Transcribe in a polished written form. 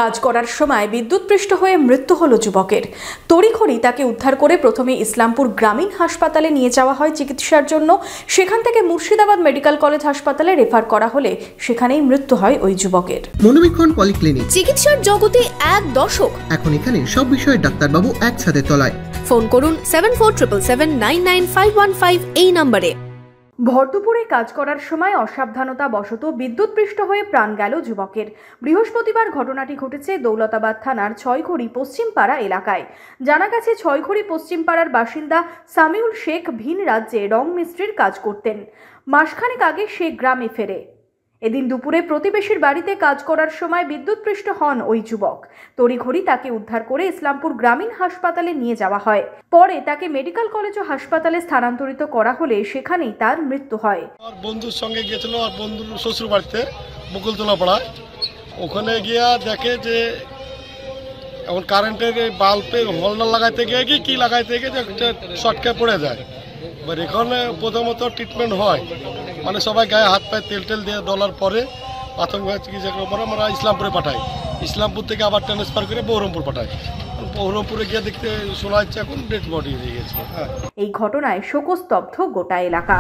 কাজ করার সময় বিদ্যুৎপৃষ্ট হয়ে মৃত্যু হলো যুবকের। তড়িঘড়ি তাকে উদ্ধার করে প্রথমে ইসলামপুর গ্রামীণ হাসপাতালে নিয়ে যাওয়া হয় চিকিৎসার জন্য। সেখান থেকে মুর্শিদাবাদ মেডিকেল কলেজ হাসপাতালে রেফার করা হলে সেখানেই মৃত্যু হয় ওই যুবকের। মনোবীক্ষণ পলিক্লিনিক, চিকিৎসার জগতে এক দশক। এখন এখানে সব বিষয়ে ডাক্তারবাবু একসাথে তলায়। ফোন করুন 7477799515 এই নম্বরে। ভরদুপুরে কাজ করার সময় অসাবধানতা বশত বিদ্যুৎপৃষ্ট হয়ে প্রাণ গেল যুবকের। বৃহস্পতিবার ঘটনাটি ঘটেছে দৌলতাবাদ থানার ছয়ঘড়ি পশ্চিমপাড়া এলাকায়। জানা গেছে, ছয়ঘড়ি পশ্চিমপাড়ার বাসিন্দা সামিউল শেখ ভিন রাজ্যে রং মিস্ত্রির কাজ করতেন। মাসখানেক আগে সে গ্রামে ফেরে। এদিন দুপুরে প্রতিবেশীর বাড়িতে কাজ করার সময় বিদ্যুৎপৃষ্ট হন ওই যুবক। তড়িঘড়ি তাকে উদ্ধার করে ইসলামপুর গ্রামীণ হাসপাতালে নিয়ে যাওয়া হয়। পরে তাকে মেডিকেল কলেজ ও হাসপাতালে স্থানান্তরিত করা হলে সেখানেই তার মৃত্যু হয়। আর বন্ধুর সঙ্গে গিয়েছিল, আর বন্ধুর শ্বশুর বাড়িতে বকুলতলা পাড়ায়। ওখানে গিয়া দেখে যে এখন কারেন্টের বাল্বে হোল্ডার লাগাইতে গিয়ে কি লাগাইতে গিয়ে একটা শর্টকে পড়ে যায়। এবার এখানে প্রথমত ট্রিটমেন্ট হয়, মানে সবাই গায়ে হাত পায়ে তেল দিয়ে ডলার পরে প্রাথমিক চিকিৎসা করার পরে আমরা ইসলামপুরে পাঠাই। ইসলামপুর থেকে আবার ট্রান্সফার করে বহরমপুর পাঠাই। বহরমপুরে গিয়ে দেখতে শোনা যাচ্ছে এখন ডেড বডি হয়ে গেছে। এই ঘটনায় শোকস্তব্ধ গোটা এলাকা।